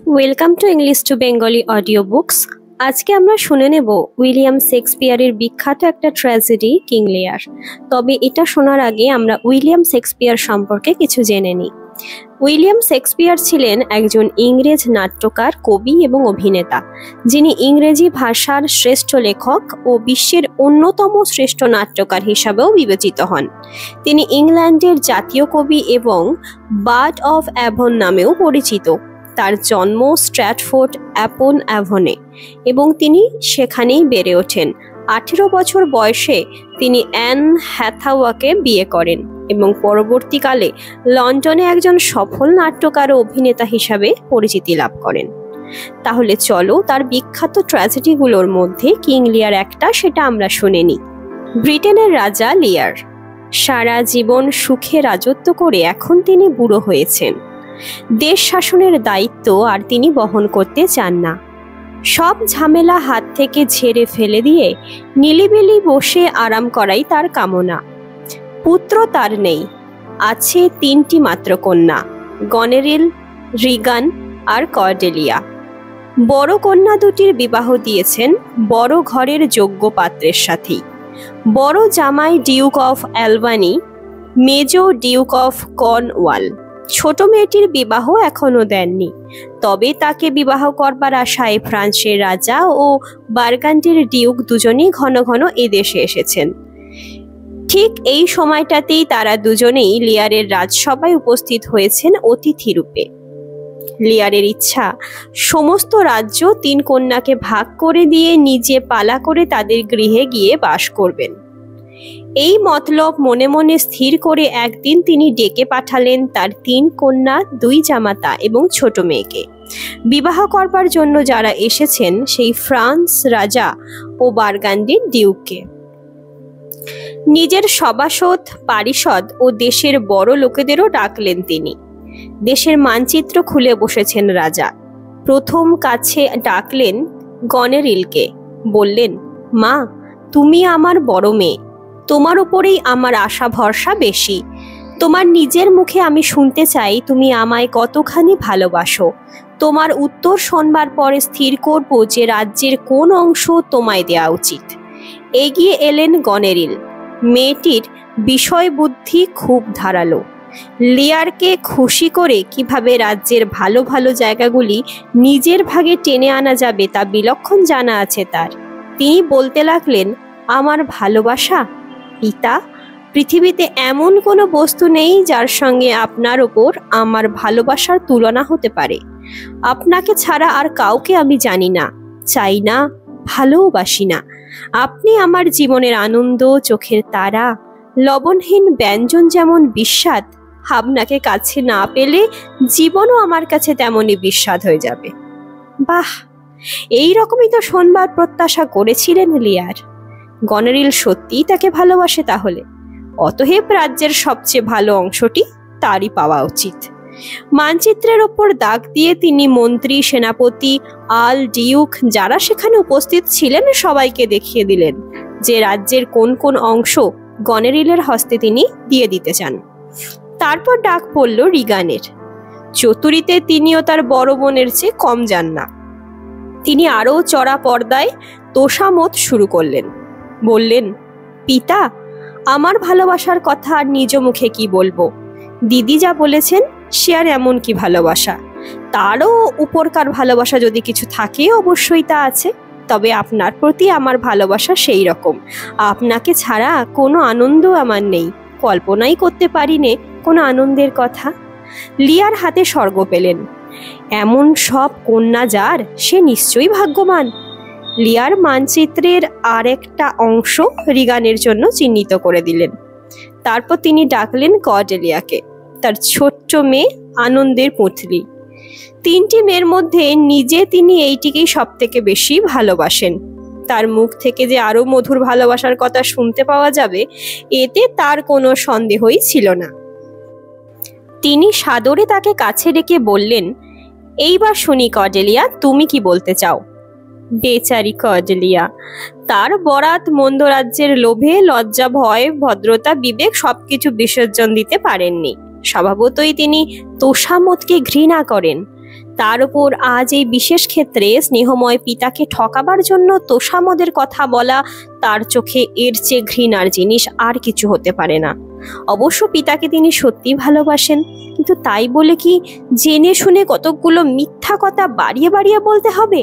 Welcome to English to Bengali audio books. আজকে আমরা শুনে নেব উইলিয়াম শেক্সপিয়ারের বিখ্যাত একটা ট্র্যাজেডি কিং লিয়ার। তবে এটা শোনার আগে আমরা উইলিয়াম শেক্সপিয়ার সম্পর্কে কিছু জেনে নিই। উইলিয়াম শেক্সপিয়ার ছিলেন একজন ইংরেজ নাট্যকার, কবি এবং অভিনেতা, যিনি ইংরেজি ভাষার শ্রেষ্ঠ লেখক ও বিশ্বের অন্যতম শ্রেষ্ঠ নাট্যকার হিসাবেও বিবেচিত হন। তিনি ইংল্যান্ডের জাতীয় কবি এবং বার্ড অফ অ্যাভন নামেও পরিচিত। তার জন্ম স্ট্র্যাটফোর্ড অ্যাপন অ্যাভনে এবং তিনি সেখানেই বেড়ে ওঠেন। 18 বছর বয়সে তিনি অ্যান হ্যাথাওয়াকে বিয়ে করেন এবং পরবর্তীকালে লন্ডনে একজন সফল নাট্যকার ও অভিনেতা হিসাবে পরিচিতি লাভ করেন। তাহলে চলো তার বিখ্যাত ট্র্যাজেডিগুলোর মধ্যে কিং লিয়ার একটা, সেটা আমরা শুনে নিই। ব্রিটেনের রাজা লিয়ার সারা জীবন সুখে রাজত্ব করে এখন তিনি বুড়ো হয়েছেন। দেশ শাসনের দায়িত্ব আর তিনি বহন করতে চান না। সব ঝামেলা হাত থেকে ঝেড়ে ফেলে দিয়ে নিলিবিলি বসে আরাম করাই তার কামনা। পুত্র তার নেই, আছে 3টি মাত্র কন্যা, গনেরিল, রিগান আর কর্ডেলিয়া। বড় কন্যা দুটির বিবাহ দিয়েছেন বড় ঘরের যোগ্য পাত্রের সাথেই। বড় জামাই ডিউক অফ অ্যালবানি, মেজো ডিউক অফ কর্নওয়াল। ছোট মেয়েটির বিবাহ এখনো দেননি, তবে তাকে বিবাহ করবার আশায় ফ্রান্সের রাজা ও বার্গান্ডির ডিউক দুজনেই ঘন ঘন এদেশে এসেছেন। ঠিক এই সময়টাতেই তারা দুজনেই লিয়ারের রাজসভায় উপস্থিত হয়েছেন অতিথি রূপে। লিয়ারের ইচ্ছা সমস্ত রাজ্য 3 কন্যাকে ভাগ করে দিয়ে নিজে পালা করে তাদের গৃহে গিয়ে বাস করবেন। এই মতলব মনে মনে স্থির করে একদিন তিনি ডেকে পাঠালেন তার 3 কন্যা, 2 জামাতা এবং ছোট মেয়েকে। বিবাহ করবার জন্য যারা এসেছেন সেই ফ্রান্স রাজা ও বার্গান্ডির ডিউককে। নিজের সভাসদ, পারিষদ ও দেশের বড় লোকেদেরও ডাকলেন তিনি। দেশের মানচিত্র খুলে বসেছেন রাজা। প্রথম কাছে ডাকলেন গনেরিলকে। বললেন, মা, তুমি আমার বড় মেয়ে, তোমার উপরেই আমার আশা ভরসা বেশি। তোমার নিজের মুখে আমি শুনতে চাই তুমি আমায় কতখানি ভালোবাসো। তোমার উত্তর শোনবার পরে স্থির করব যে রাজ্যের কোন অংশ তোমায় দেওয়া উচিত। এগিয়ে এলেন গনেরিল। মেয়েটির বিষয় বুদ্ধি খুব ধারালো। লিয়ারকে খুশি করে কিভাবে রাজ্যের ভালো ভালো জায়গাগুলি নিজের ভাগে টেনে আনা যাবে তা বিলক্ষণ জানা আছে তার। তিনি বলতে লাগলেন, আমার ভালোবাসা পিতা, পৃথিবীতে এমন কোনো বস্তু নেই যার সঙ্গে আপনার ওপর আমার ভালোবাসার তুলনা হতে পারে। আপনাকে ছাড়া আর কাউকে আমি জানি না, চাই না, ভালোবাসি না। আপনি আমার জীবনের আনন্দ, চোখের তারা, লবণহীন ব্যঞ্জন যেমন বিস্বাদ, আপনাকে কাছে না পেলে জীবনও আমার কাছে তেমনই বিস্বাদ হয়ে যাবে। বাহ, এই রকমই তো শোনবার প্রত্যাশা করেছিলেন লিয়ার। গনেরিল সত্যিই তাকে ভালোবাসে তাহলে? অতএব রাজ্যের সবচেয়ে ভালো অংশটি তারই পাওয়া উচিত। মানচিত্রের ওপর দাগ দিয়ে তিনি মন্ত্রী, সেনাপতি, আল, ডিউক যারা সেখানে উপস্থিত ছিলেন সবাইকে দেখিয়ে দিলেন যে রাজ্যের কোন কোন অংশ গনেরিলের হস্তে তিনি দিয়ে দিতে চান। তারপর ডাক পড়ল রিগানের। চতুরিতে তিনিও তার বড় বোনের চেয়ে কম যান না। তিনি আরও চড়া পর্দায় তোষামত শুরু করলেন। বললেন, পিতা, আমার ভালোবাসার কথা আর নিজ মুখে কি বলবো? দিদি যা বলেছেন সে আর এমন কি ভালোবাসা? তারও উপরকার ভালোবাসা যদি কিছু থাকে অবশ্যই তা আছে, তবে আপনার প্রতি আমার ভালোবাসা সেই রকম। আপনাকে ছাড়া কোনো আনন্দ আমার নেই, কল্পনাই করতে পারি নে কোনো আনন্দের কথা। লিয়ার হাতে স্বর্গ পেলেন। এমন সব কন্যা যার, সে নিশ্চয়ই ভাগ্যবান। লিয়ার মানচিত্রের আর একটা অংশ রিগানের জন্য চিহ্নিত করে দিলেন। তারপর তিনি ডাকলেন কর্ডেলিয়াকে, তার ছোট্ট মেয়ে, আনন্দের পুঁটলি। 3টি মেয়ের মধ্যে নিজে তিনি এইটিকেই সব থেকে বেশি ভালোবাসেন। তার মুখ থেকে যে আরো মধুর ভালোবাসার কথা শুনতে পাওয়া যাবে এতে তার কোনো সন্দেহই ছিল না। তিনি সাদরে তাকে কাছে ডেকে বললেন, এইবার শুনি কর্ডেলিয়া, তুমি কি বলতে চাও? বেচারি কর্ডেলিয়া, তার বরাত মন্দ রাজ্যের লোভে লজ্জা, ভয়, ভদ্রতা, বিবেক সবকিছু বিসর্জন দিতে পারেননি। স্বভাবতই তিনি তোষামতকে ঘৃণা করেন। তার উপর আজ এই বিশেষ ক্ষেত্রে স্নেহময় পিতাকে ঠকাবার জন্য তোষামদের কথা বলা তার চোখে এর চেয়ে ঘৃণার জিনিস আর কিছু হতে পারে না। অবশ্য পিতাকে তিনি সত্যি ভালোবাসেন, কিন্তু তাই বলে কি জেনে শুনে কতকগুলো মিথ্যা কথা বাড়িয়ে বাড়িয়ে বলতে হবে?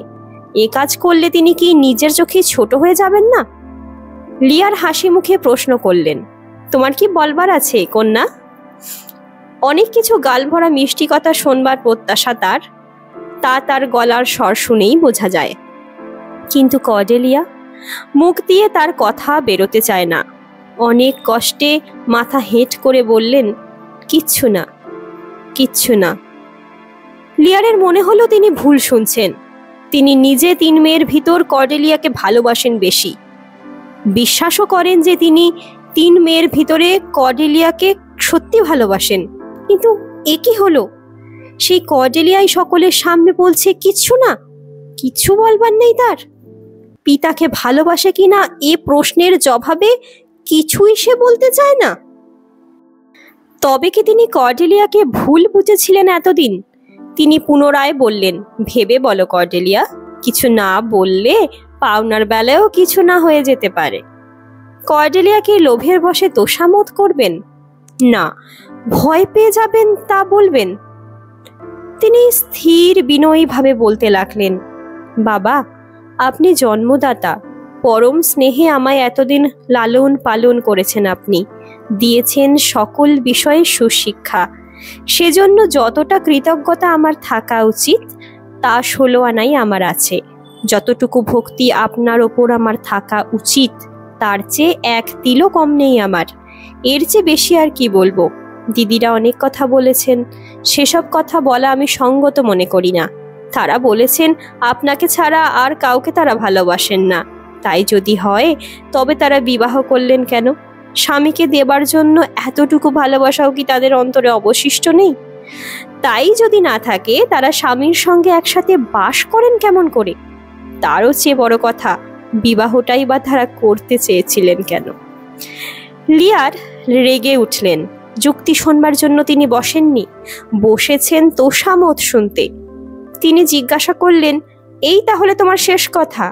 এ কাজ করলে তিনি কি নিজের চোখে ছোট হয়ে যাবেন না? লিয়ার হাসি মুখে প্রশ্ন করলেন, তোমার কি বলবার আছে কন্যা? অনেক কিছু গালভরা মিষ্টি কথা শোনবার প্রত্যাশা তার গলার স্বর শুনেই বোঝা যায়। কিন্তু কর্ডেলিয়া মুখ দিয়ে তার কথা বেরোতে চায় না। অনেক কষ্টে মাথা হেঁট করে বললেন, কিচ্ছু না, কিচ্ছু না। লিয়ারের মনে হলো তিনি ভুল শুনছেন। তিনি নিজে 3 মেয়ের ভিতর কর্ডেলিয়াকে ভালোবাসেন বেশি। বিশ্বাসও করেন যে তিনি 3 মেয়ের ভিতরে কর্ডেলিয়াকে সত্যি ভালোবাসেন। কিন্তু এ কি হলো? সেই কর্ডেলিয়াই সকলের সামনে বলছে কিচ্ছু না, কিচ্ছু বলবার নেই তার। পিতাকে ভালোবাসে কিনা এ প্রশ্নের জবাবে কিছুই সে বলতে চায় না। তবে কি তিনি কর্ডেলিয়াকে ভুল বুঝেছিলেন এতদিন? তিনি পুনরায় বললেন, ভেবে বলো কর্ডেলিয়া, কিছু না বললে পাওনার বেলায়ও কিছু না হয়ে যেতে পারে। কর্ডেলিয়াকে লোভের বশে তোষামত করবেন না, ভয় পেয়ে যাবেন তা বলবেন? তিনি স্থির বিনয়ী ভাবে বলতে লাগলেন, বাবা, আপনি জন্মদাতা, পরম স্নেহে আমায় এতদিন লালন পালন করেছেন, আপনি দিয়েছেন সকল বিষয়ে সুশিক্ষা। সেজন্য যতটা কৃতজ্ঞতা আমার থাকা উচিত তা 16 আনাই আমার আছে। যতটুকু ভক্তি আপনার ওপর আমার থাকা উচিত তার চেয়ে 1 তিলও কম নেই আমার। এর চেয়ে বেশি আর কি বলবো? দিদিরা অনেক কথা বলেছেন, সেসব কথা বলা আমি সঙ্গত মনে করি না। তারা বলেছেন আপনাকে ছাড়া আর কাউকে তারা ভালোবাসেন না। তাই যদি হয় তবে তারা বিবাহ করলেন কেন? স্বামীকে দেবার জন্য এতটুকু ভালোবাসাও কি তাদের অন্তরে অবশিষ্ট নেই? তাই যদি না থাকে তারা স্বামীর সঙ্গে একসাথে বাস করেন কেমন করে? তারও চেয়ে বড় কথা, বিবাহটাই বা তারা করতে চেয়েছিলেন কেন? লিয়ার রেগে উঠলেন। যুক্তি শুনবার জন্য তিনি বসেননি, বসেছেন তোষামত শুনতে। তিনি জিজ্ঞাসা করলেন, এই তাহলে তোমার শেষ কথা?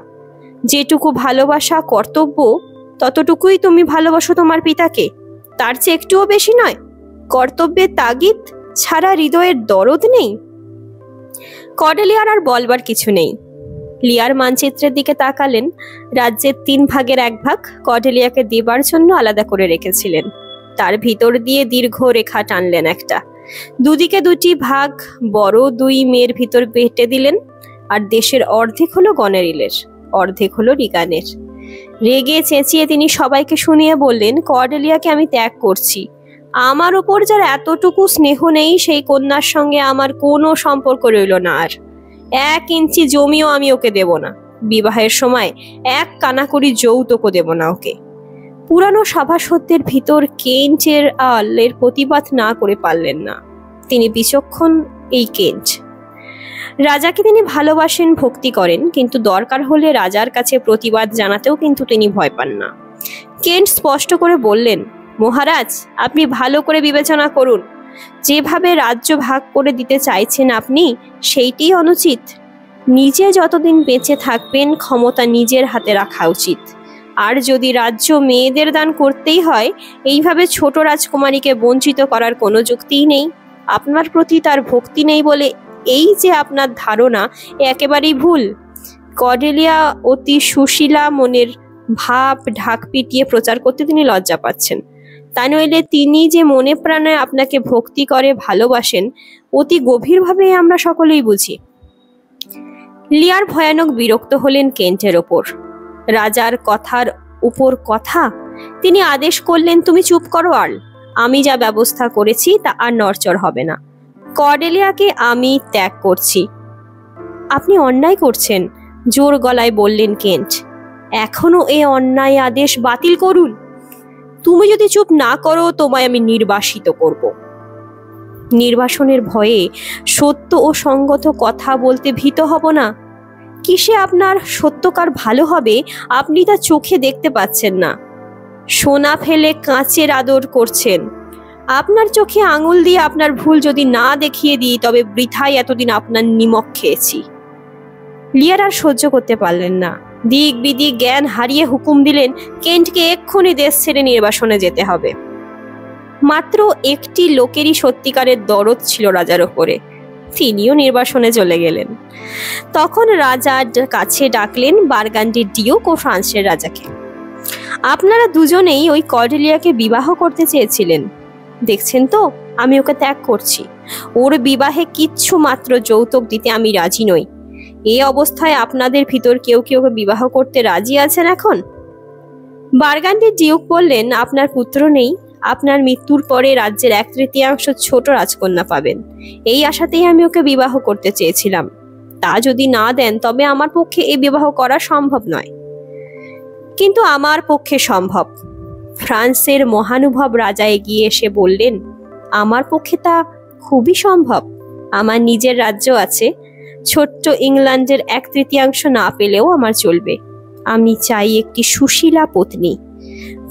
যেটুকু ভালোবাসা কর্তব্য ততটুকুই তুমি ভালোবাসো তোমার পিতাকে, তার চেয়ে একটুও বেশি নয়? কর্তব্যের তাগিদ ছাড়া হৃদয়ের দরদ নেই? কর্ডেলিয়ার আর বলবার কিছু নেই। লিয়ার মানচিত্রের দিকে তাকালেন। রাজ্যের 3 ভাগের 1 ভাগ কর্ডেলিয়াকে দেবার জন্য আলাদা করে রেখেছিলেন। তার ভিতর দিয়ে দীর্ঘ রেখা টানলেন একটা। দুদিকে 2টি ভাগ বড় 2 মেয়ের ভিতর বেটে দিলেন। আর দেশের অর্ধেক হলো গনেরিলের, অর্ধেক হলো রিগানের। রেগে চেঁচিয়ে তিনি সবাইকে শুনিয়ে বললেন, কর্ডেলিয়াকে আমি ত্যাগ করছি। আমার ওপর যার এতটুকু স্নেহ নেই সেই কন্যার সঙ্গে আমার কোনো সম্পর্ক রইল না আর। 1 ইঞ্চি জমিও আমি ওকে দেব না। বিবাহের সময় 1 কানাকড়ি যৌতুকও দেব না ওকে। পুরানো সভাসদের ভিতর কেন্টের আলের প্রতিবাদ না করে পারলেন না। তিনি বিচক্ষণ এই কেন্ট। রাজাকে তিনি ভালোবাসেন, ভক্তি করেন, কিন্তু দরকার হলে রাজার কাছে প্রতিবাদ জানাতেও কিন্তু তিনি ভয় পান না। কেন্ট স্পষ্ট করে বললেন, মহারাজ, আপনি ভালো করে বিবেচনা করুন। যেভাবে রাজ্য ভাগ করে দিতে চাইছেন আপনি, সেইটিই অনুচিত। নিজে যতদিন বেঁচে থাকবেন ক্ষমতা নিজের হাতে রাখা উচিত। আর যদি রাজ্য মেয়েদের দান করতেই হয়, এইভাবে ছোট রাজকুমারীকে বঞ্চিত করার কোনো যুক্তিই নেই। আপনার প্রতি তার ভক্তি নেই বলে এই যে আপনার ধারণা, একেবারেই ভুল। কর্ডেলিয়া অতি সুশীলা মনের ভাব ঢাক পিটিয়ে প্রচার করতে তিনি লজ্জা পাচ্ছেন। তা নইলে তিনি যে মনে প্রাণে আপনাকে ভক্তি করে ভালোবাসেন অতি গভীরভাবে আমরা সকলেই বুঝি। লিয়ার ভয়ানক বিরক্ত হলেন কেন্টের ওপর। রাজার কথার উপর কথা। তিনি আদেশ করলেন, তুমি চুপ করো আর্ল। আমি যা ব্যবস্থা করেছি তা আর নড়চড় হবে না। কর্ডেলিয়াকে আমি ত্যাগ করছি। আপনি অন্যায় করছেন, জোর গলায় বললেন কেন্ট। এখনো এ অন্যায় আদেশ বাতিল করুন। তুমি যদি চুপ না করো তোমায় আমি নির্বাসিত করব। নির্বাসনের ভয়ে সত্য ও সঙ্গত কথা বলতে ভীত হব না? কিসে আপনার সত্যকার ভালো হবে আপনি তা চোখে দেখতে পাচ্ছেন না। সোনা ফেলে কাঁচের আদর করছেন। আপনার চোখে আঙুল দিয়ে আপনার ভুল যদি না দেখিয়ে দিই তবে বৃথাই এতদিন আপনার নিমক খেয়েছি। লিয়ার আর সহ্য করতে পারলেন না। দিক বিদিক জ্ঞান হারিয়ে হুকুম দিলেন কেন্টকে এক্ষুনি দেশ ছেড়ে নির্বাসনে যেতে হবে। মাত্র একটি লোকেরই সত্যিকারের দরদ ছিল রাজার ওপরে, তিনিও নির্বাসনে চলে গেলেন। তখন রাজার কাছে ডাকলেন বার্গান্ডির ডিউক ও ফ্রান্সের রাজাকে। আপনারা দুজনেই ওই কর্ডেলিয়াকে বিবাহ করতে চেয়েছিলেন, দেখছেন তো আমি ওকে ত্যাগ করছি। ওর বিবাহে কিচ্ছু মাত্র যৌতুক দিতে আমি রাজি নই। এই অবস্থায় আপনাদের ভিতর কেউ কি ওকে বিবাহ করতে রাজি আছেন এখন? বার্গান্ডির ডিউক বললেন, আপনার পুত্র নেই, আপনার মৃত্যুর পরে রাজ্যের 1/3 ছোট রাজকন্যা পাবেন। এই আশাতেই আমি ওকে বিবাহ করতে চেয়েছিলাম। তা যদি না দেন তবে আমার পক্ষে এই বিবাহ করা সম্ভব নয়। কিন্তু আমার পক্ষে সম্ভব। ফ্রান্সের মহানুভব রাজা এগিয়ে এসে বললেন, আমার পক্ষে তা খুবই সম্ভব। আমার নিজের রাজ্য আছে, ছোট্ট ইংল্যান্ডের 1/3 না পেলেও আমার চলবে। আমি চাই একটি সুশীলা পত্নী।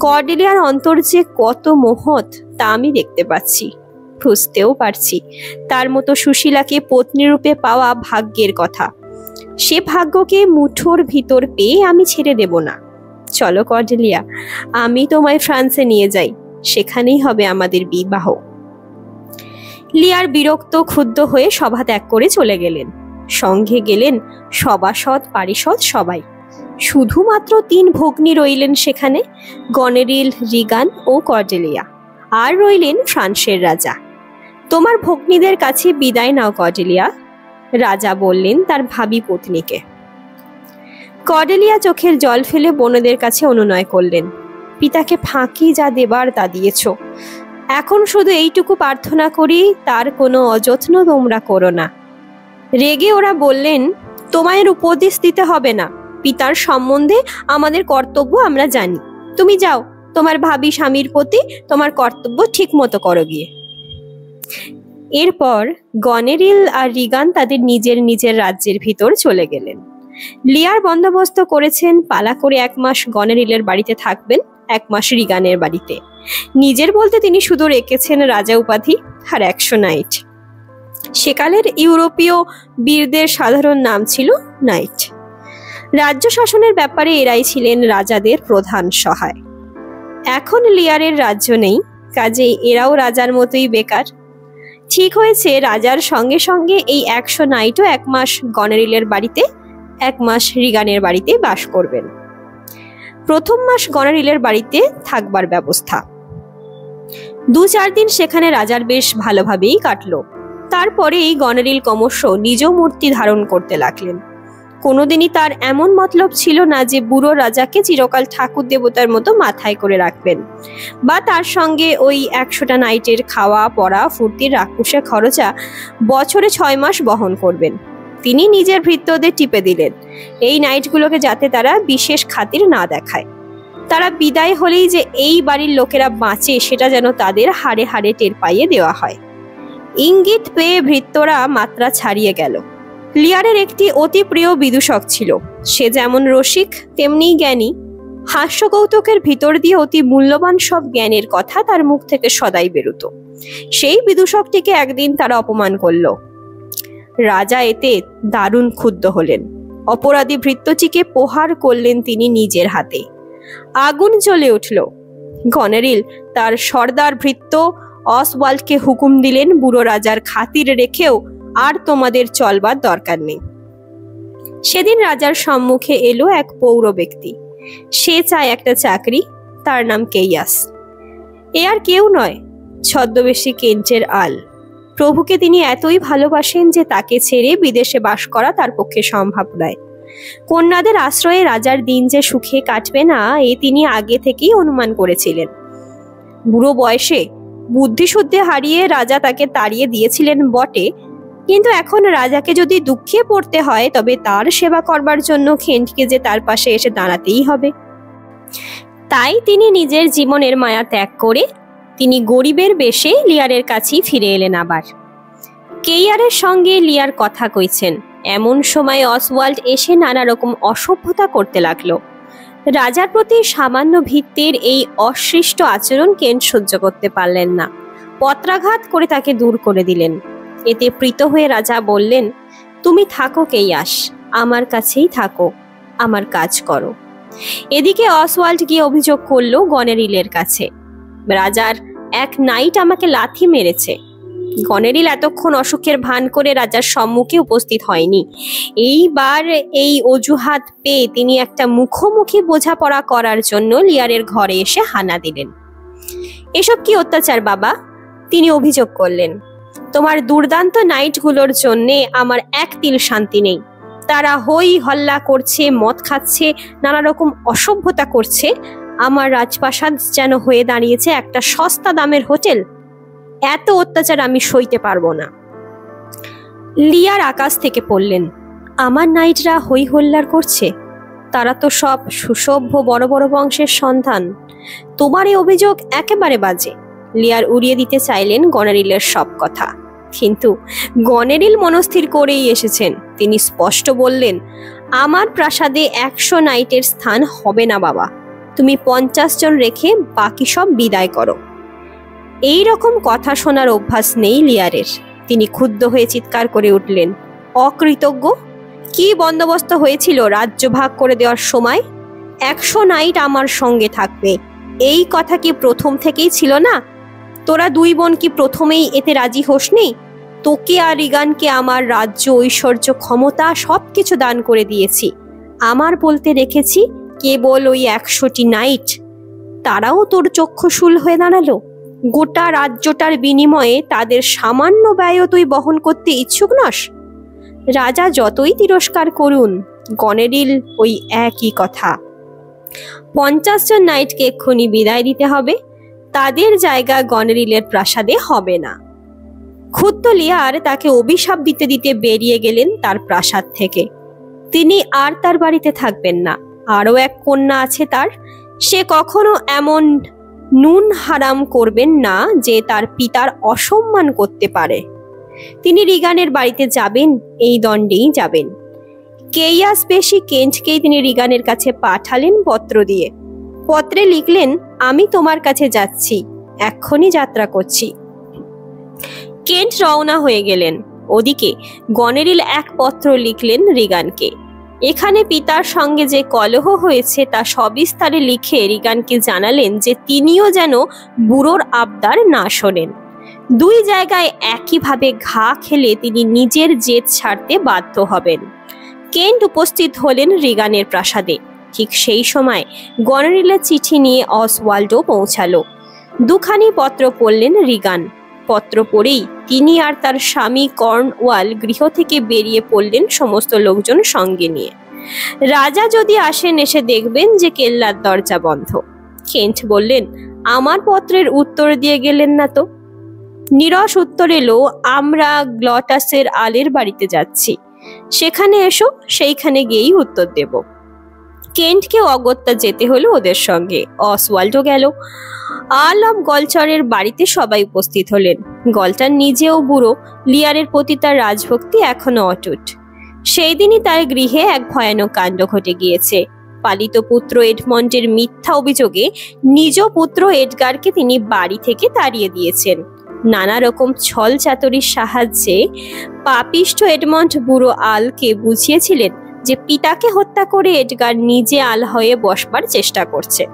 কর্ডেলিয়ার অন্তর যে কত মহৎ তা আমি দেখতে পাচ্ছি, বুঝতেও পারছি। তার মতো সুশীলাকে পত্নী রূপে পাওয়া ভাগ্যের কথা। সে ভাগ্যকে মুঠোর ভিতর পেয়ে আমি ছেড়ে দেব না। চলো কর্ডেলিয়া, আমি তোমায় ফ্রান্সে নিয়ে যাই, সেখানেই হবে আমাদের বিবাহ। লিয়ার বিরক্ত ক্ষুব্ধ হয়ে সভা ত্যাগ করে চলে গেলেন। সঙ্গে গেলেন সভাসদ পারিষদ সবাই। শুধুমাত্র 3 ভগ্নী রইলেন সেখানে, গনেরিল, রিগান ও কর্ডেলিয়া। আর রইলেন ফ্রান্সের রাজা। তোমার ভগ্নীদের কাছে বিদায় নাও কর্ডেলিয়া, রাজা বললেন তার ভাবী পত্নীকে। কর্ডেলিয়া চোখের জল ফেলে বোনদের কাছে অনুনয় করলেন, পিতাকে ফাঁকি যা দেবার তা দিয়েছ, এখন শুধু এইটুকু প্রার্থনা করি তার কোনো অযত্ন তোমরা করো না। রেগে ওরা বললেন, তোমায় উপদেশ দিতে হবে না, পিতার সম্বন্ধে আমাদের কর্তব্য আমরা জানি। তুমি যাও, তোমার ভাবী স্বামীর প্রতি তোমার কর্তব্য ঠিক মতো করো গিয়ে। এরপর গনেরিল আর রিগান তাদের নিজের নিজের রাজ্যের ভিতর চলে গেলেন। লিয়ার বন্দোবস্ত করেছেন পালা করে 1 মাস গনেরিলের বাড়িতে থাকবেন, 1 মাস রিগানের বাড়িতে। নিজের বলতে তিনি শুধু রেখেছেন রাজা উপাধি আর 100 নাইট। সেকালের ইউরোপীয় বীরদের সাধারণ নাম ছিল নাইট। রাজ্য শাসনের ব্যাপারে এরাই ছিলেন রাজাদের প্রধান সহায়। এখন লিয়ারের রাজ্য নেই, কাজেই এরাও রাজার মতোই বেকার। ঠিক হয়েছে রাজার সঙ্গে সঙ্গে এই 100 নাইটও 1 মাস গনেরিলের বাড়িতে, 1 মাস রিগানের বাড়িতে বাস করবেন। প্রথম মাস গনেরিলের বাড়িতে থাকবার ব্যবস্থা। 2-4 দিন সেখানে রাজার বেশ ভালোভাবেই কাটলো। তারপরে এই গনেরিল ক্রমশ নিজ মূর্তি ধারণ করতে লাগলেন। কোনোদিনই তার এমন মতলব ছিল না যে বুড়ো রাজাকে চিরকাল ঠাকুর দেবতার মতো মাথায় করে রাখবেন, বা তার সঙ্গে ওই 100টা নাইটের খাওয়া পড়া ফুর্তির রাক্ষসে খরচা বছরে 6 মাস বহন করবেন। তিনি নিজের ভৃত্যদের টিপে দিলেন এই নাইটগুলোকে যাতে তারা বিশেষ খাতির না দেখায়। তারা বিদায় হলেই যে এই বাড়ির লোকেরা বাঁচে সেটা যেন তাদের হাড়ে হাড়ে টের পাইয়ে দেওয়া হয়। ইঙ্গিত পেয়ে ভৃত্যরা মাত্রা ছাড়িয়ে গেল। লিয়ারের একটি অতি প্রিয় বিদূষক ছিল, সে যেমন রসিক তেমনি জ্ঞানী। হাস্য কৌতুকের ভিতর দিয়ে অতি মূল্যবান সব জ্ঞানের কথা তার মুখ থেকে সদাই বেরোত। সেই বিদূষকটিকে একদিন তারা অপমান করল। রাজা এতে দারুণ ক্ষুব্ধ হলেন। অপরাধী ভৃত্যটিকে প্রহার করলেন তিনি নিজের হাতে। আগুন জ্বলে উঠল। গনেরিল তার সর্দার ভৃত্য অসওয়াল্ডকে হুকুম দিলেন, বুড়ো রাজার খাতির রেখেও আর তোমাদের চলবার দরকার নেই। সেদিন রাজার সম্মুখে এলো এক পৌর ব্যক্তি। সে চায় একটা চাকরি, তার নাম কেইয়াস। এ আর কেউ নয়, ছদ্মবেশী কেন্টের আল। প্রভুকে তিনি এতই ভালোবাসেন যে তাকে ছেড়ে বিদেশে বাস করা তার পক্ষে সম্ভব নয়। কন্যাদের আশ্রয়ে রাজার দিন যে সুখে কাটবে না এ তিনি আগে থেকেই অনুমান করেছিলেন। বুড়ো বয়সে বুদ্ধিশুদ্ধি হারিয়ে রাজা তাকে তাড়িয়ে দিয়েছিলেন বটে, কিন্তু এখন রাজাকে যদি দুঃখে পড়তে হয় তবে তার সেবা করবার জন্য কেন্টকে যে তার পাশে এসে দাঁড়াতেই হবে। তাই তিনি নিজের জীবনের মায়া ত্যাগ করে তিনি গরিবের বেশে লিয়ারের কাছেই ফিরে এলেন। আবার কেইয়ারের সঙ্গে লিয়ার কথা কইছেন, এমন সময় অসওয়াল্ড এসে নানা রকম অসভ্যতা করতে লাগলো। রাজার প্রতি সামান্য ভিত্তির এই অশিষ্ট আচরণ কেন্ট সহ্য করতে পারলেন না। পত্রাঘাত করে তাকে দূর করে দিলেন। এতে প্রীত হয়ে রাজা বললেন, তুমি থাকো কেইয়াস, আমার কাছেই থাকো, আমার কাজ করো। এদিকে অসওয়াল্ড গিয়ে অভিযোগ করলো গনেরিলের কাছে, রাজার এক নাইট আমাকে লাথি মেরেছে। গনেরিল এতক্ষণ অসুখের ভান করে রাজার সম্মুখে উপস্থিত হয়নি। এইবার এই অজুহাত পেয়ে তিনি একটা মুখোমুখি বোঝাপড়া করার জন্য লিয়ারের ঘরে এসে হানা দিলেন। এসব কি অত্যাচার বাবা? তিনি অভিযোগ করলেন, তোমার দুর্দান্ত নাইটগুলোর জন্যে আমার এক তিল শান্তি নেই। তারা হই হল্লা করছে, মদ খাচ্ছে, নানা রকম অসভ্যতা করছে। আমার রাজপ্রাসাদ যেন হয়ে দাঁড়িয়েছে একটা সস্তা দামের হোটেল। এত অত্যাচার আমি সইতে পারবো না। লিয়ার আকাশ থেকে পড়লেন, আমার নাইটরা হই হল্লার করছে? তারা তো সব সুসভ্য বড় বড় বংশের সন্তান। তোমার এই অভিযোগ একেবারে বাজে। লিয়ার উড়িয়ে দিতে চাইলেন গনেরিলের সব কথা, কিন্তু গনেরিল মনস্থির করেই এসেছেন। তিনি স্পষ্ট বললেন, আমার প্রাসাদে 100 নাইটের স্থান হবে না বাবা। তুমি 50 জন রেখে বাকি সব বিদায় করো। এই রকম কথা শোনার অভ্যাস নেই লিয়ারের। তিনি ক্ষুব্ধ হয়ে চিৎকার করে উঠলেন, অকৃতজ্ঞ! কি বন্দোবস্ত হয়েছিল রাজ্য ভাগ করে দেওয়ার সময়? 100 নাইট আমার সঙ্গে থাকবে, এই কথা কি প্রথম থেকেই ছিল না? তোরা 2 বোন কি প্রথমেই এতে রাজি হোসনি? তোকে আর রিগানকে আমার রাজ্য, ঐশ্বর্য, ক্ষমতা সবকিছু দান করে দিয়েছি। আমার বলতে রেখেছি কেবল ওই 100টি নাইট। তারাও তোর চক্ষুশূল হয়ে দাঁড়ালো। গোটা রাজ্যটার বিনিময়ে তাদের সামান্য ব্যয়ও তুই বহন করতে ইচ্ছুক নস? রাজা যতই তিরস্কার করুন, গনেরিল ওই একই কথা। 50 জন নাইটকে এক্ষুনি বিদায় দিতে হবে। তাদের জায়গা গনেরিলের প্রাসাদে হবে না। ক্ষুব্ধ লিয়ার তাকে অভিশাপ দিতে দিতে বেরিয়ে গেলেন তার প্রাসাদ থেকে। তিনি আর তার বাড়িতে থাকবেন না। আরও এক কন্যা আছে তার। সে কখনো এমন নুন হারাম করবেন না যে তার পিতার অসম্মান করতে পারে। তিনি রিগানের বাড়িতে যাবেন, এই দণ্ডেই যাবেন। কেইয়াস বেশি কেন্টকেই তিনি রিগানের কাছে পাঠালেন পত্র দিয়ে। পত্রে লিখলেন, আমি তোমার কাছে যাচ্ছি, এক্ষুনি যাত্রা করছি। কেন্ট রওনা হয়ে গেলেন। ওদিকে গনেরিল এক পত্র লিখলেন রিগানকে। এখানে পিতার সঙ্গে যে কলহ হয়েছে তা সবিস্তারে লিখে রিগানকে জানালেন যে তিনিও যেন বুড়োর আবদার না শোনেন। 2 জায়গায় একইভাবে ঘা খেলে তিনি নিজের জেদ ছাড়তে বাধ্য হবেন। কেন্ট উপস্থিত হলেন রিগানের প্রাসাদে। ঠিক সেই সময় গনেরিলের চিঠি নিয়ে অসওয়াল্ডও পৌঁছালো। 2খানি পত্র পড়লেন রিগান। পত্র পড়েই তিনি আর তার স্বামী কর্নওয়াল গৃহ থেকে বেরিয়ে পড়লেন সমস্ত লোকজন সঙ্গে নিয়ে। রাজা যদি আসেন এসে দেখবেন যে কেল্লার দরজা বন্ধ। কেন্ট বললেন, আমার পত্রের উত্তর দিয়ে গেলেন না তো? নিরস উত্তর এলো, আমরা গ্লটাসের আলের বাড়িতে যাচ্ছি, সেখানে এসো, সেইখানে গিয়েই উত্তর দেব। কেন্টকে অগত্যা যেতে হলো ওদের সঙ্গে। অসওয়াল্ডও গেল। আল অব গলচারের বাড়িতে সবাই উপস্থিত হলেন। গলচার নিজেও বুড়ো, লিয়ারের প্রতি তার রাজভক্তি এখনো অটুট। সেই দিনই তার গৃহে এক ভয়ানক কাণ্ড ঘটে গিয়েছে। পালিত পুত্র এডমন্ডের মিথ্যা অভিযোগে নিজ পুত্র এডগারকে তিনি বাড়ি থেকে তাড়িয়ে দিয়েছেন। নানা রকম ছল চাতুরির সাহায্যে পাপিষ্ঠ এডমন্ড বুড়ো আলকে বুঝিয়েছিলেন যে পিতাকে হত্যা করে এডগার নিজে আল হয়ে বসবার চেষ্টা করছে।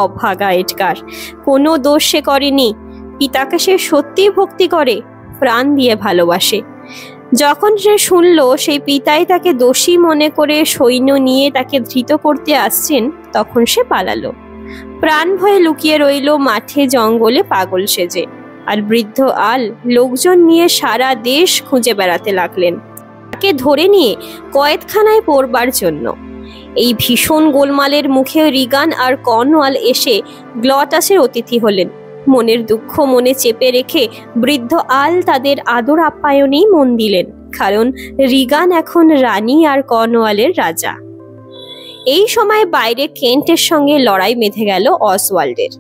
অভাগা এডগার, কোনো দোষ সে করেনি। পিতাকে সে সত্যিই ভক্তি করে, প্রাণ দিয়ে ভালোবাসে। যখন সে শুনল সেই পিতাই তাকে দোষী মনে করে সৈন্য নিয়ে তাকে ধৃত করতে আসছেন, তখন সে পালালো। প্রাণ ভয়ে লুকিয়ে রইল মাঠে জঙ্গলে পাগল সেজে। আর বৃদ্ধ আল লোকজন নিয়ে সারা দেশ খুঁজে বেড়াতে লাগলেন তাকে ধরে নিয়ে কয়েদখানায় পড়বার জন্য। এই ভীষণ গোলমালের মুখে রিগান আর কর্নওয়াল এসে গ্লটাসের অতিথি হলেন। মনের দুঃখ মনে চেপে রেখে বৃদ্ধ আল তাদের আদর আপ্যায়নেই মন দিলেন, কারণ রিগান এখন রানী আর কর্নওয়ালের রাজা। এই সময় বাইরে কেন্টের সঙ্গে লড়াই বেঁধে গেল অসওয়াল্ডের।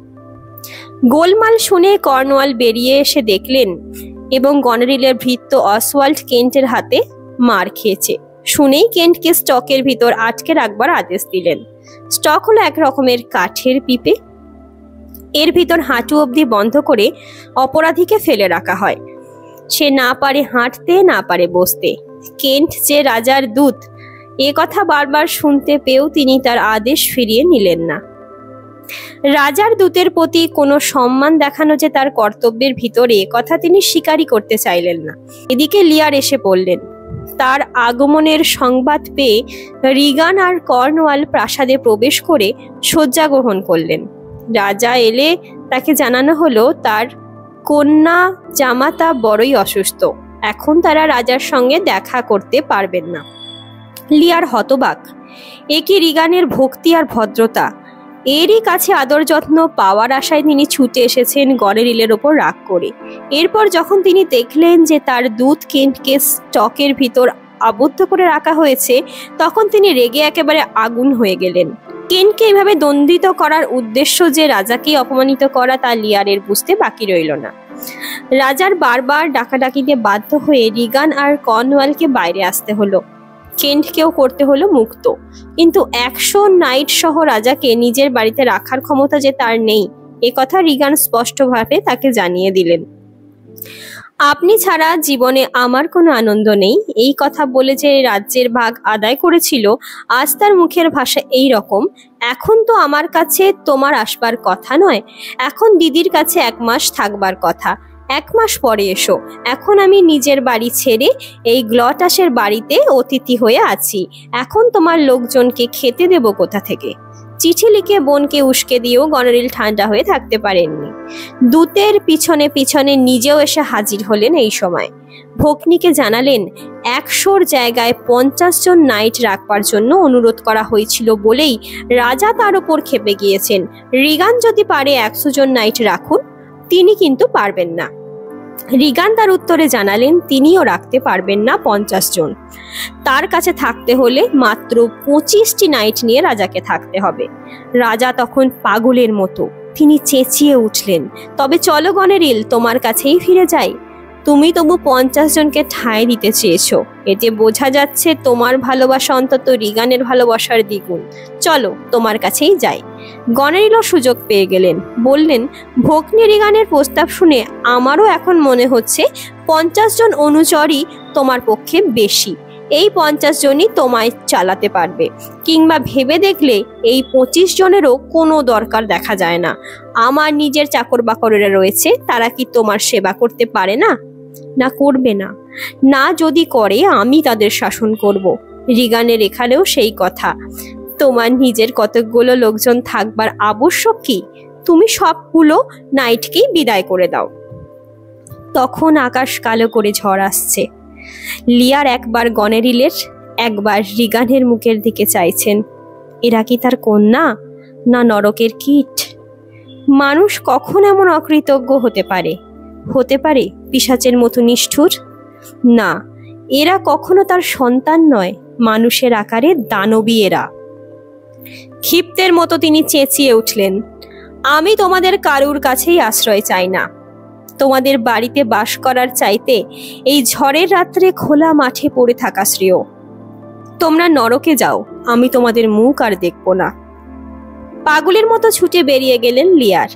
গোলমাল শুনে কর্নওয়াল বেরিয়ে এসে দেখলেন এবং গনেরিলের ভৃত্য অসওয়াল্ড কেন্টের হাতে মার খেয়েছে। শুনেই কেন্টকে স্টকের ভিতর আটকে রাখবার আদেশ দিলেন। স্টক হলো এক রকমের কাঠের পিপে। এর ভিতর হাঁটু অবধি বন্ধ করে অপরাধীকে ফেলে রাখা হয়। সে না পারে হাঁটতে, না পারে বসতে। কেন্ট যে রাজার দূত, এ কথা বারবার শুনতে পেয়েও তিনি তার আদেশ ফিরিয়ে নিলেন না। রাজার দূতের প্রতি কোনো সম্মান দেখানো যে তার কর্তব্যের ভিতরে, কথা তিনি স্বীকারই করতে চাইলেন না। এদিকে লিয়ার এসে পড়লেন। তার আগমনের সংবাদ পেয়ে রিগান আর কর্নওয়াল প্রাসাদে প্রবেশ করে শয্যা গ্রহণ করলেন। রাজা এলে তাকে জানানো হলো তার কন্যা জামাতা বড়ই অসুস্থ, এখন তারা রাজার সঙ্গে দেখা করতে পারবেন না। লিয়ার হতবাক। এ কি রিগানের ভক্তি আর ভদ্রতা! এরই কাছে আদর যত্ন পাওয়ার আশায় তিনি ছুটে এসেছেন গনেরিলের ওপর রাগ করে। এরপর যখন তিনি দেখলেন যে তার দূত কেন্টকে স্টকের ভিতর আবদ্ধ করে রাখা হয়েছে, তখন তিনি রেগে একেবারে আগুন হয়ে গেলেন। কেন্টকে এভাবে দণ্ডিত করার উদ্দেশ্য যে রাজাকে অপমানিত করা, তা লিয়ারের বুঝতে বাকি রইল না। রাজার বারবার ডাকাডাকিতে বাধ্য হয়ে রিগান আর কর্নওয়ালকে বাইরে আসতে হলো। কেন্টকেও করতে হলো মুক্ত। কিন্তু 100 নাইট সহ রাজাকে নিজের বাড়িতে রাখার ক্ষমতা যে তার নেই, এ কথা রিগান স্পষ্টভাবে তাকে জানিয়ে দিলেন। আপনি ছাড়া জীবনে আমার কোনো আনন্দ নেই, এই কথা বলে যে রাজ্যের ভাগ আদায় করেছিল, আজ তার মুখের ভাষা এই রকম। এখন তো আমার কাছে তোমার আসবার কথা নয়, এখন দিদির কাছে 1 মাস থাকবার কথা। 1 মাস পরে এসো। এখন আমি নিজের বাড়ি ছেড়ে এই গ্লটাসের বাড়িতে অতিথি হয়ে আছি। এখন তোমার লোকজনকে খেতে দেব কোথা থেকে? চিঠি লিখে বোনকে উস্কে দিয়েও গনেরিল ঠান্ডা হয়ে থাকতে পারেননি। দূতের পিছনে পিছনে নিজেও এসে হাজির হলেন এই সময়। ভগ্নীকে জানালেন 100-র জায়গায় 50 জন নাইট রাখবার জন্য অনুরোধ করা হয়েছিল বলেই রাজা তার উপর ক্ষেপে গিয়েছেন। রিগান যদি পারে 100 জন নাইট রাখুন, তিনি কিন্তু পারবেন না। রিগান তার উত্তরে জানালেন তিনিও রাখতে পারবেন না 50 জন। তার কাছে থাকতে হলে মাত্র 25টি নাইট নিয়ে রাজাকে থাকতে হবে। রাজা তখন পাগলের মতো। তিনি চেঁচিয়ে উঠলেন, তবে চলো গনেরিল, তোমার কাছেই ফিরে যাই। তুমি তবু 50 জনকে ঠাঁই দিতে চেয়েছো, এতে বোঝা যাচ্ছে তোমার ভালোবাসা অন্তত রিগানের ভালোবাসার দ্বিগুণ। চলো, তোমার কাছেই যাই। গনেরিলও সুযোগ পেয়ে গেলেন। বললেন, ভগ্নী রিগানের প্রস্তাব শুনে আমারও এখন মনে হচ্ছে 50 জন অনুচরই তোমার পক্ষে বেশি। এই 50 জনই তোমায় চালাতে পারবে, কিংবা ভেবে দেখলে এই 25 জনেরও কোনো দরকার দেখা যায় না। আমার নিজের চাকর বাকরেরা রয়েছে, তারা কি তোমার সেবা করতে পারে না? না, করবে না। না, যদি করে আমি তাদের শাসন করব। রিগানের এখানেও সেই কথা। তোমার নিজের কতকগুলো লোকজন থাকবার আবশ্যক কি? তুমি সবগুলো নাইটকেই বিদায় করে দাও। তখন আকাশ কালো করে ঝড় আসছে। লিয়ার একবার গনেরিলের, একবার রিগানের মুখের দিকে চাইছেন। এরা কি তার কন্যা, না নরকের কীট? মানুষ কখন এমন অকৃতজ্ঞ হতে পারে? হতে পারে পিশাচের মতো নিষ্ঠুর? না, এরা কখনো তার সন্তান নয়, মানুষের আকারে দানবী এরা। ক্ষিপ্তের মতো তিনি চেঁচিয়ে উঠলেন, আমি তোমাদের কারুর কাছেই আশ্রয় চাই না। তোমাদের বাড়িতে বাস করার চাইতে এই ঝড়ের রাত্রে খোলা মাঠে পড়ে থাকা শ্রেয়। তোমরা নরকে যাও, আমি তোমাদের মুখ আর দেখব না। পাগলের মতো ছুটে বেরিয়ে গেলেন লিয়ার।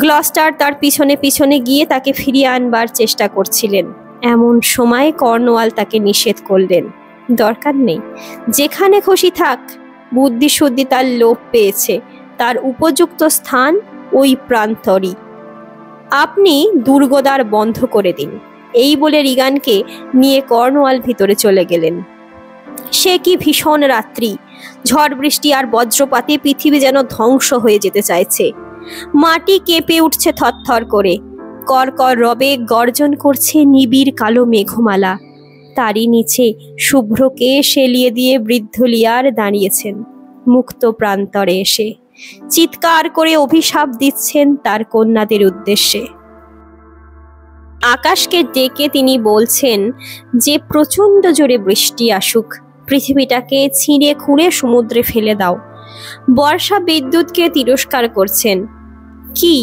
গ্লস্টার তার পিছনে পিছনে গিয়ে তাকে ফিরিয়ে আনবার চেষ্টা করছিলেন। এমন সময় কর্নওয়াল তাকে নিষেধ করলেন, দরকার নেই, যেখানে খুশি থাক। বুদ্ধি শুদ্ধি তার লোপ পেয়েছে, তার উপযুক্ত স্থান ওই প্রান্তরই। আপনি দুর্গদ্বার বন্ধ করে দিন। এই বলে রিগানকে নিয়ে কর্নওয়াল ভিতরে চলে গেলেন। সে কি ভীষণ রাত্রি! ঝড় বৃষ্টি আর বজ্রপাতে পৃথিবী যেন ধ্বংস হয়ে যেতে চাইছে। মাটি কেঁপে উঠছে থরথর করে। করকর রবে গর্জন করছে নিবিড় কালো মেঘমালা। তারই নিচে শুভ্র কেশ এলিয়ে দিয়ে বৃদ্ধ লিয়ার দাঁড়িয়েছেন মুক্ত প্রান্তরে এসে। চিৎকার করে অভিশাপ দিচ্ছেন তার কন্যাদের উদ্দেশ্যে। আকাশকে ডেকে তিনি বলছেন যে প্রচন্ড জোরে বৃষ্টি আসুক, পৃথিবীটাকে ছিঁড়ে খুঁড়ে সমুদ্রে ফেলে দাও। বর্ষা বিদ্যুৎকে তিরস্কার করছেন। কি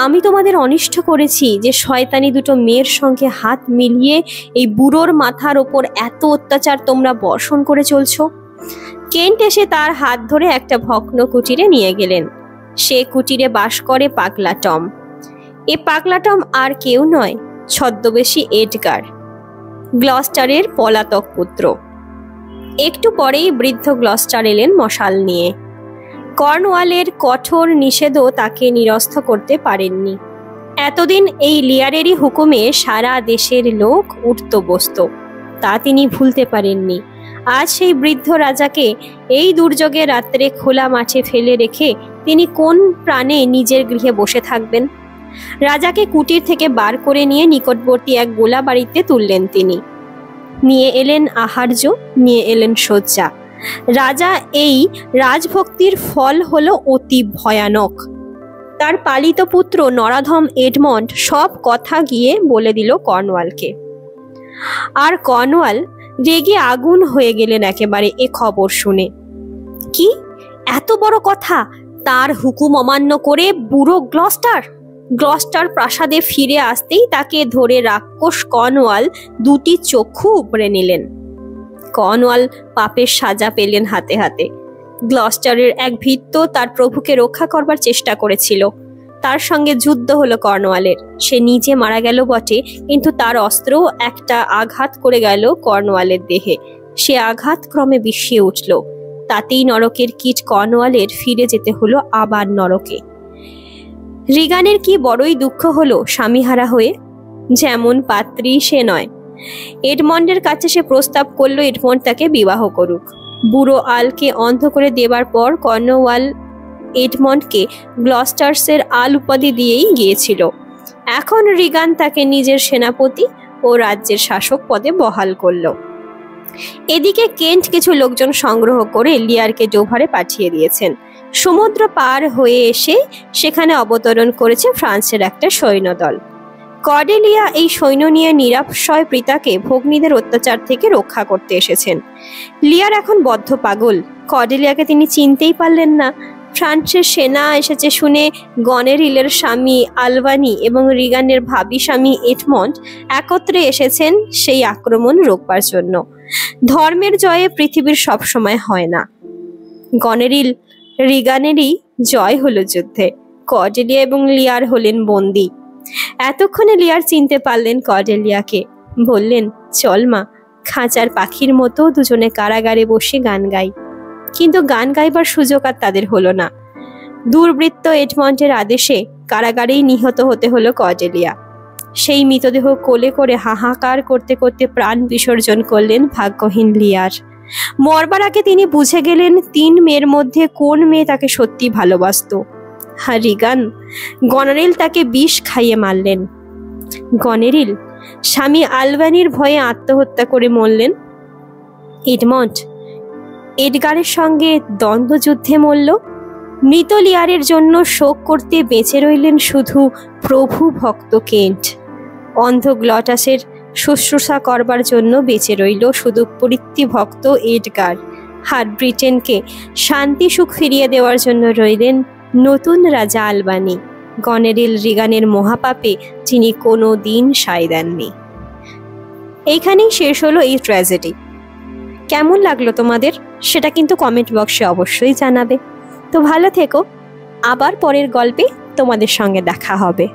আমি তোমাদের অনিষ্ট করেছি যে শয়তানি দুটো মেয়ের সঙ্গে হাত মিলিয়ে এই বুড়োর মাথার ওপর এত অত্যাচার তোমরা বর্ষণ করে চলছো? কেন্ট এসে তার হাত ধরে একটা ভগ্ন কুটিরে নিয়ে গেলেন। সে কুটিরে বাস করে পাগলা টম। এ পাগলা টম আর কেউ নয়, ছদ্মবেশী এডগার, গ্লস্টারের পলাতক পুত্র। একটু পরেই বৃদ্ধ গ্লস্টার এলেন মশাল নিয়ে। কর্নওয়ালের কঠোর নিষেধও তাকে নিরস্ত করতে পারেননি। এতদিন এই লিয়ারেরই হুকুমে সারা দেশের লোক উঠত বসত, তা তিনি ভুলতে পারেননি। আজ সেই বৃদ্ধ রাজাকে এই দুর্যোগে রাত্রে খোলা মাঠে ফেলে রেখে তিনি কোন প্রাণে নিজের গৃহে বসে থাকবেন? রাজাকে কুটির থেকে বার করে নিয়ে নিকটবর্তী এক গোলা বাড়িতে তুললেন তিনি। নিয়ে এলেন আহার্য, নিয়ে এলেন শয্যা। রাজা এই রাজভক্তির ফল হলো অতি ভয়ানক। তার পালিত পুত্র নরাধম এডমন্ড সব কথা গিয়ে বলে দিল কর্নওয়ালকে। আর কর্নওয়াল রেগে আগুন হয়ে গেলেন একেবারে এ খবর শুনে। কি এত বড় কথা! তার হুকুম অমান্য করে বুড়ো গ্লস্টার প্রাসাদে ফিরে আসতেই তাকে ধরে রাক্ষস কর্নওয়াল দুটি চক্ষু উপড়ে নিলেন। কর্নওয়াল পাপের সাজা পেলেন হাতে হাতে। গ্লস্টারের এক ভৃত্য তার প্রভুকে রক্ষা করবার চেষ্টা করেছিল, তার সঙ্গে যুদ্ধ হলো কর্নওয়ালের। সে নিজে মারা গেল বটে, কিন্তু তার অস্ত্র একটা আঘাত করে গেল কর্নওয়ালের দেহে। সে আঘাত ক্রমে বিষিয়ে উঠল। তাতেই নরকের কীট কর্নওয়ালের ফিরে যেতে হলো আবার নরকে। রিগানের কি বড়ই দুঃখ হলো স্বামীহারা হয়ে। যেমন পাত্রী সে নয়। এডমন্ডের কাছে সে প্রস্তাব করলো এডমন্ড তাকে বিবাহ করুক। বুড়ো আলকে অন্ধ করে দেবার পর কর্নওয়াল এডমন্ডকে গ্লস্টার্সের আল উপাধি দিয়েই গিয়েছিল। এখন রিগান তাকে নিজের সেনাপতি ও রাজ্যের শাসক পদে বহাল করল। এদিকে কেন্ট কিছু লোকজন সংগ্রহ করে লিয়ারকে ডোভারে পাঠিয়ে দিয়েছেন। সমুদ্র পার হয়ে এসে সেখানে অবতরণ করেছে ফ্রান্সের একটা সৈন্যদল। কর্ডেলিয়া এই সৈন্য নিয়ে নিরাশ্রয় পিতাকে ভগ্নীদের অত্যাচার থেকে রক্ষা করতে এসেছেন। লিয়ার এখন বদ্ধ পাগল। কর্ডেলিয়াকে তিনি চিনতেই পারলেন না। ফ্রান্সের সেনা এসেছে শুনে গনেরিলের স্বামী আলবানি এবং রিগানের ভাবি স্বামী এডমন্ড একত্রে এসেছেন সেই আক্রমণ রোকবার জন্য। ধর্মের জয়ে পৃথিবীর সব সময় হয় না। গনেরিল রিগানেরই জয় হলো যুদ্ধে। কর্ডেলিয়া এবং লিয়ার হলেন বন্দী। এতক্ষণে লিয়ার চিনতে পারলেন কর্ডেলিয়াকে। বললেন, চল মা, খাঁচার পাখির মতো দুজনে কারাগারে বসে গান গাই। কিন্তু গান গাইবার সুযোগ আর তাদের হলো না। দুর্বৃত্ত এডমন্ডের আদেশে কারাগারেই নিহত হতে হলো কর্ডেলিয়া। সেই মৃতদেহ কোলে করে হাহাকার করতে করতে প্রাণ বিসর্জন করলেন ভাগ্যহীন লিয়ার। মরবার আগে তিনি বুঝে গেলেন 3 মেয়ের মধ্যে কোন মেয়ে তাকে সত্যি ভালোবাসত। রিগান। গনেরিল তাকে বিষ খাইয়ে মারলেন। গনেরিল স্বামী আলবানির ভয়ে আত্মহত্যা করে মরলেন। এডমন্ড এডগারের সঙ্গে দ্বন্দ্বযুদ্ধে মরল। মৃত লিয়ারের জন্য শোক করতে বেঁচে রইলেন শুধু প্রভু ভক্ত কেন্ট। অন্ধ গ্লটাসের শুশ্রূষা করবার জন্য বেঁচে রইল শুধু পরিত্তি ভক্ত এডগার। আর ব্রিটেনকে শান্তি সুখ ফিরিয়ে দেওয়ার জন্য রইলেন নতুন রাজা আলবানি, গনেরিল রিগানের মহাপাপে যিনি কোনো দিন সায় দেননি। এইখানেই শেষ হলো এই ট্র্যাজেডি। কেমন লাগলো তোমাদের সেটা কিন্তু কমেন্ট বক্সে অবশ্যই জানাবে। তো ভালো থেকো, আবার পরের গল্পে তোমাদের সঙ্গে দেখা হবে।